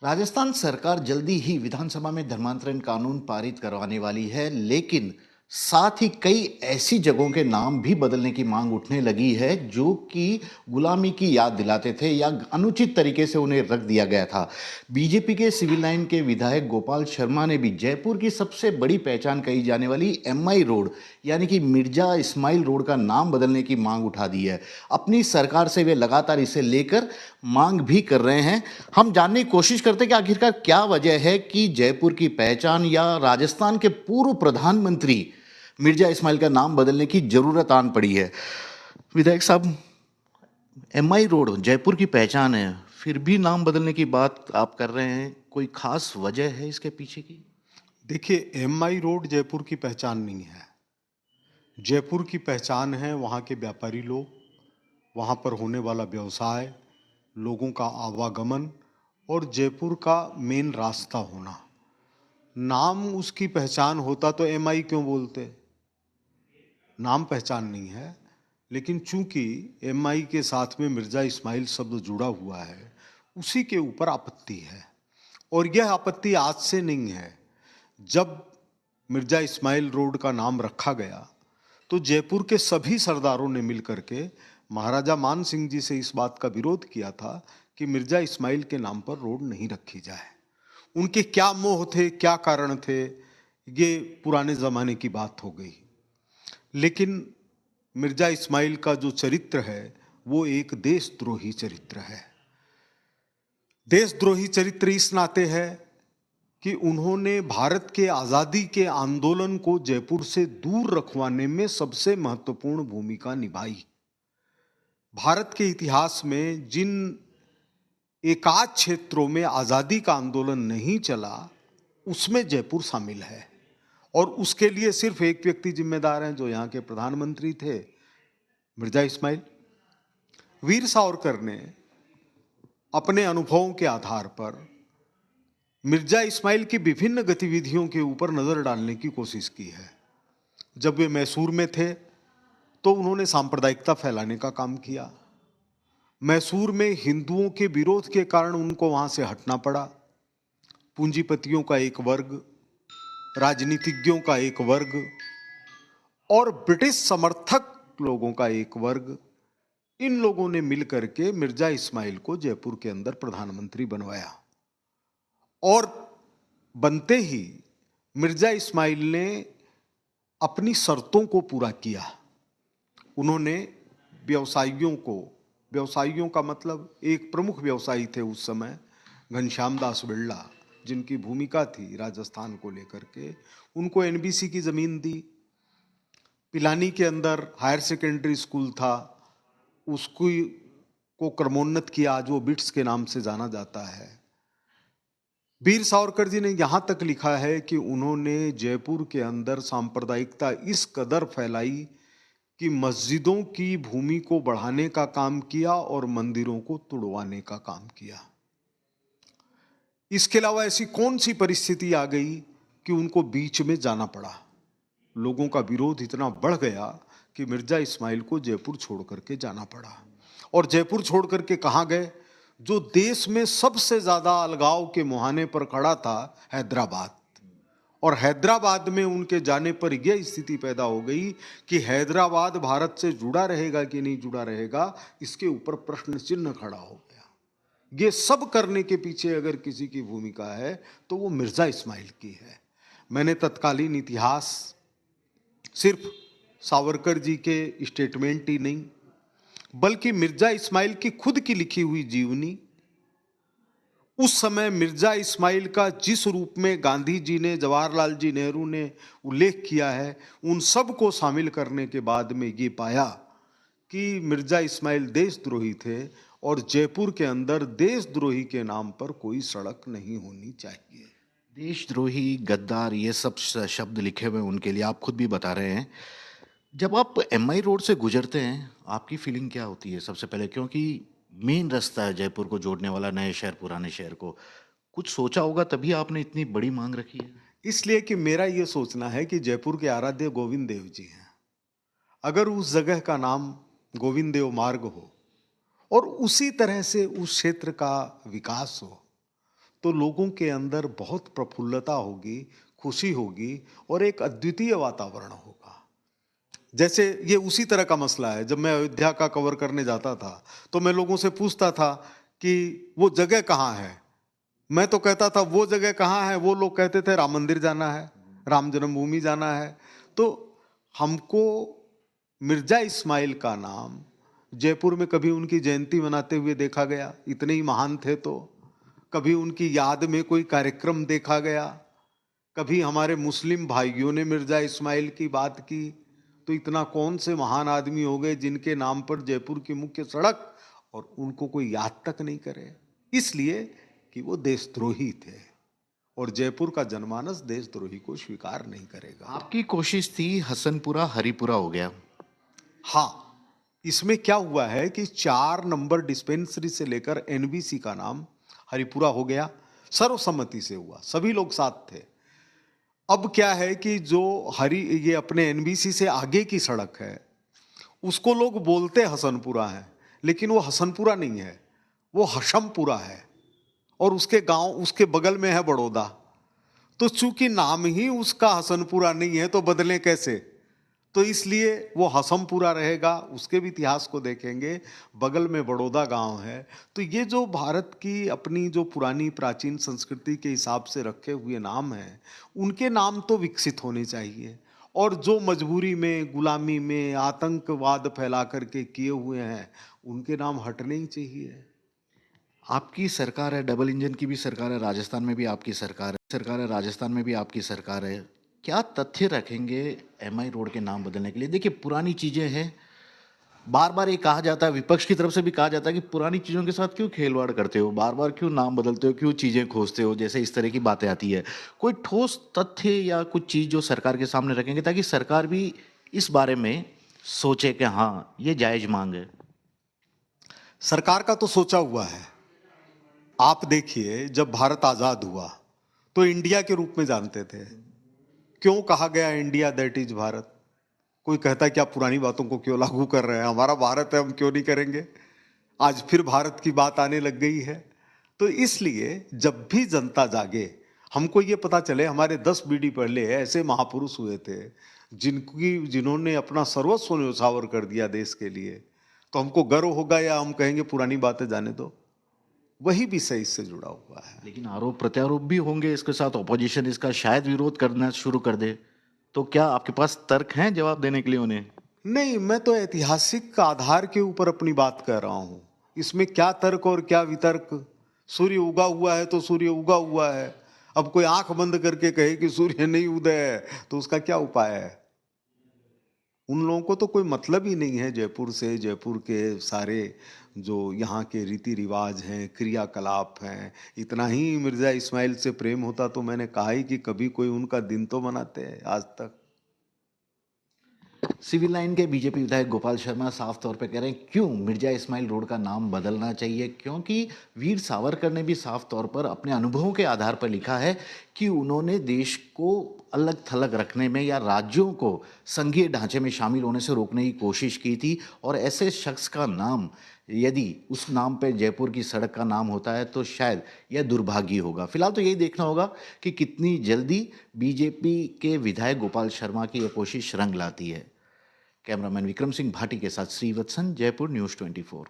राजस्थान सरकार जल्दी ही विधानसभा में धर्मांतरण कानून पारित करवाने वाली है, लेकिन साथ ही कई ऐसी जगहों के नाम भी बदलने की मांग उठने लगी है जो कि गुलामी की याद दिलाते थे या अनुचित तरीके से उन्हें रख दिया गया था। बीजेपी के सिविल लाइन के विधायक गोपाल शर्मा ने भी जयपुर की सबसे बड़ी पहचान कही जाने वाली एमआई रोड यानी कि मिर्जा इस्माइल रोड का नाम बदलने की मांग उठा दी है। अपनी सरकार से वे लगातार इसे लेकर मांग भी कर रहे हैं। हम जानने की कोशिश करते हैं कि आखिरकार क्या वजह है कि जयपुर की पहचान या राजस्थान के पूर्व प्रधानमंत्री मिर्जा इस्माइल का नाम बदलने की जरूरत आन पड़ी है। विधायक साहब, एमआई रोड जयपुर की पहचान है, फिर भी नाम बदलने की बात आप कर रहे हैं। कोई खास वजह है इसके पीछे की? देखिए, एमआई रोड जयपुर की पहचान नहीं है। जयपुर की पहचान है वहाँ के व्यापारी लोग, वहाँ पर होने वाला व्यवसाय, लोगों का आवागमन और जयपुर का मेन रास्ता होना। नाम उसकी पहचान होता तो एमआई क्यों बोलते? नाम पहचान नहीं है, लेकिन चूंकि एमआई के साथ में मिर्जा इस्माइल शब्द जुड़ा हुआ है, उसी के ऊपर आपत्ति है। और यह आपत्ति आज से नहीं है। जब मिर्जा इस्माइल रोड का नाम रखा गया तो जयपुर के सभी सरदारों ने मिलकर के महाराजा मान सिंह जी से इस बात का विरोध किया था कि मिर्जा इस्माइल के नाम पर रोड नहीं रखी जाए। उनके क्या मोह थे, क्या कारण थे, ये पुराने जमाने की बात हो गई। लेकिन मिर्जा इस्माइल का जो चरित्र है वो एक देशद्रोही चरित्र है। देशद्रोही चरित्र इस नाते है कि उन्होंने भारत के आज़ादी के आंदोलन को जयपुर से दूर रखवाने में सबसे महत्वपूर्ण भूमिका निभाई। भारत के इतिहास में जिन एकाध क्षेत्रों में आज़ादी का आंदोलन नहीं चला, उसमें जयपुर शामिल है। और उसके लिए सिर्फ एक व्यक्ति जिम्मेदार हैं, जो यहाँ के प्रधानमंत्री थे, मिर्जा इस्माइल। वीर सावरकर ने अपने अनुभवों के आधार पर मिर्जा इस्माइल की विभिन्न गतिविधियों के ऊपर नजर डालने की कोशिश की है। जब वे मैसूर में थे तो उन्होंने सांप्रदायिकता फैलाने का काम किया। मैसूर में हिंदुओं के विरोध के कारण उनको वहां से हटना पड़ा। पूंजीपतियों का एक वर्ग, राजनीतिज्ञों का एक वर्ग और ब्रिटिश समर्थक लोगों का एक वर्ग, इन लोगों ने मिलकर के मिर्जा इस्माइल को जयपुर के अंदर प्रधानमंत्री बनवाया। और बनते ही मिर्जा इस्माइल ने अपनी शर्तों को पूरा किया। उन्होंने व्यवसायियों का मतलब एक प्रमुख व्यवसायी थे उस समय, घनश्याम दास बिरला, जिनकी भूमिका थी राजस्थान को लेकर के, उनको एनबीसी की जमीन दी। पिलानी के अंदर हायर सेकेंडरी स्कूल था, उसको को क्रमोन्नत किया, आज वो बिट्स के नाम से जाना जाता है। वीर सावरकर जी ने यहां तक लिखा है कि उन्होंने जयपुर के अंदर सांप्रदायिकता इस कदर फैलाई कि मस्जिदों की भूमि को बढ़ाने का काम किया और मंदिरों को तुड़वाने का काम किया। इसके अलावा ऐसी कौन सी परिस्थिति आ गई कि उनको बीच में जाना पड़ा। लोगों का विरोध इतना बढ़ गया कि मिर्जा इस्माइल को जयपुर छोड़ करके जाना पड़ा। और जयपुर छोड़ करके कहां गए? जो देश में सबसे ज्यादा अलगाव के मुहाने पर खड़ा था, हैदराबाद। और हैदराबाद में उनके जाने पर यह स्थिति पैदा हो गई कि हैदराबाद भारत से जुड़ा रहेगा कि नहीं जुड़ा रहेगा, इसके ऊपर प्रश्न चिन्ह खड़ा हो गया। ये सब करने के पीछे अगर किसी की भूमिका है तो वो मिर्जा इस्माइल की है। मैंने तत्कालीन इतिहास सिर्फ सावरकर जी के स्टेटमेंट ही नहीं, बल्कि मिर्जा इस्माइल की खुद की लिखी हुई जीवनी, उस समय मिर्जा इस्माइल का जिस रूप में गांधी जी ने, जवाहरलाल जी नेहरू ने उल्लेख किया है, उन सब को शामिल करने के बाद में ये पाया कि मिर्जा इस्माइल देशद्रोही थे और जयपुर के अंदर देशद्रोही के नाम पर कोई सड़क नहीं होनी चाहिए। देशद्रोही, गद्दार, ये सब शब्द लिखे हुए उनके लिए, आप खुद भी बता रहे हैं। जब आप एमआई रोड से गुजरते हैं, आपकी फीलिंग क्या होती है सबसे पहले? क्योंकि मेन रास्ता है जयपुर को जोड़ने वाला, नए शहर पुराने शहर को। कुछ सोचा होगा तभी आपने इतनी बड़ी मांग रखी है। इसलिए कि मेरा यह सोचना है कि जयपुर के आराध्य गोविंद देव जी हैं। अगर उस जगह का नाम गोविंद देव मार्ग हो और उसी तरह से उस क्षेत्र का विकास हो, तो लोगों के अंदर बहुत प्रफुल्लता होगी, खुशी होगी और एक अद्वितीय वातावरण होगा। जैसे ये उसी तरह का मसला है, जब मैं अयोध्या का कवर करने जाता था तो मैं लोगों से पूछता था कि वो जगह कहाँ है। मैं तो कहता था वो जगह कहाँ है, वो लोग कहते थे राम मंदिर जाना है, राम जन्मभूमि जाना है। तो हमको मिर्जा इस्माइल का नाम जयपुर में कभी उनकी जयंती मनाते हुए देखा गया, इतने ही महान थे तो। कभी उनकी याद में कोई कार्यक्रम देखा गया, कभी हमारे मुस्लिम भाइयों ने मिर्जा इस्माइल की बात की, तो इतना कौन से महान आदमी हो गए जिनके नाम पर जयपुर की मुख्य सड़क और उनको कोई याद तक नहीं करे। इसलिए कि वो देशद्रोही थे और जयपुर का जनमानस देशद्रोही को स्वीकार नहीं करेगा। आपकी कोशिश थी हसनपुरा हरिपुरा हो गया। हाँ, इसमें क्या हुआ है कि 4 नंबर डिस्पेंसरी से लेकर एनबीसी का नाम हरिपुरा हो गया, सर्वसम्मति से हुआ, सभी लोग साथ थे। अब क्या है कि जो ये अपने एनबीसी से आगे की सड़क है उसको लोग बोलते हसनपुरा है, लेकिन वो हसनपुरा नहीं है, वो हशमपुरा है और उसके गांव उसके बगल में है बड़ौदा। तो चूंकि नाम ही उसका हसनपुरा नहीं है तो बदलें कैसे, तो इसलिए वो हसमपुरा रहेगा। उसके भी इतिहास को देखेंगे, बगल में बड़ौदा गांव है। तो ये जो भारत की अपनी जो पुरानी प्राचीन संस्कृति के हिसाब से रखे हुए नाम हैं, उनके नाम तो विकसित होने चाहिए, और जो मजबूरी में, गुलामी में, आतंकवाद फैला करके किए हुए हैं उनके नाम हटने ही चाहिए। आपकी सरकार है, डबल इंजन की भी सरकार है, राजस्थान में भी आपकी सरकार है, राजस्थान में भी आपकी सरकार है। क्या तथ्य रखेंगे एमआई रोड के नाम बदलने के लिए? देखिए, पुरानी चीजें हैं, बार बार ये कहा जाता है, विपक्ष की तरफ से भी कहा जाता है कि पुरानी चीजों के साथ क्यों खेलवाड़ करते हो, बार बार क्यों नाम बदलते हो, क्यों चीजें खोजते हो, जैसे इस तरह की बातें आती है। कोई ठोस तथ्य या कुछ चीज जो सरकार के सामने रखेंगे ताकि सरकार भी इस बारे में सोचे कि हाँ, ये जायज मांग है। सरकार का तो सोचा हुआ है। आप देखिए, जब भारत आजाद हुआ तो इंडिया के रूप में जानते थे। क्यों कहा गया इंडिया दैट इज भारत? कोई कहता है कि आप पुरानी बातों को क्यों लागू कर रहे हैं, हमारा भारत है, हम क्यों नहीं करेंगे। आज फिर भारत की बात आने लग गई है। तो इसलिए जब भी जनता जागे, हमको ये पता चले हमारे 10 पीढ़ी पहले ऐसे महापुरुष हुए थे जिन्होंने अपना सर्वस्व न्योछावर कर दिया देश के लिए, तो हमको गर्व होगा या हम कहेंगे पुरानी बातें जाने दो? वही विषय इससे जुड़ा हुआ है। लेकिन आरोप प्रत्यारोप भी होंगे इसके साथ, ऑपोजिशन इसका शायद विरोध करना शुरू कर दे, तो क्या आपके पास तर्क हैं जवाब देने के लिए उन्हें? नहीं, मैं तो ऐतिहासिक आधार के ऊपर अपनी बात कर रहा हूं। इसमें क्या तर्क और क्या वितर्क? सूर्य उगा हुआ है तो सूर्य उगा हुआ है। अब कोई आंख बंद करके कहे कि सूर्य नहीं उदय है तो उसका क्या उपाय है? उन लोगों को तो कोई मतलब ही नहीं है जयपुर से, जयपुर के सारे जो यहाँ के रीति रिवाज हैं, क्रियाकलाप हैं। इतना ही मिर्जा इस्माइल से प्रेम होता तो मैंने कहा ही कि कभी कोई उनका दिन तो मनाते हैं आज तक। सिविल लाइन के बीजेपी विधायक गोपाल शर्मा साफ तौर पे कह रहे हैं क्यों मिर्जा इस्माइल रोड का नाम बदलना चाहिए, क्योंकि वीर सावरकर ने भी साफ तौर पर अपने अनुभवों के आधार पर लिखा है कि उन्होंने देश को अलग थलग रखने में या राज्यों को संघीय ढांचे में शामिल होने से रोकने की कोशिश की थी। और ऐसे शख्स का नाम, यदि उस नाम पे जयपुर की सड़क का नाम होता है तो शायद यह दुर्भाग्य होगा। फिलहाल तो यही देखना होगा कि कितनी जल्दी बीजेपी के विधायक गोपाल शर्मा की यह कोशिश रंग लाती है। कैमरामैन विक्रम सिंह भाटी के साथ श्रीवत्सन, जयपुर न्यूज़ 24।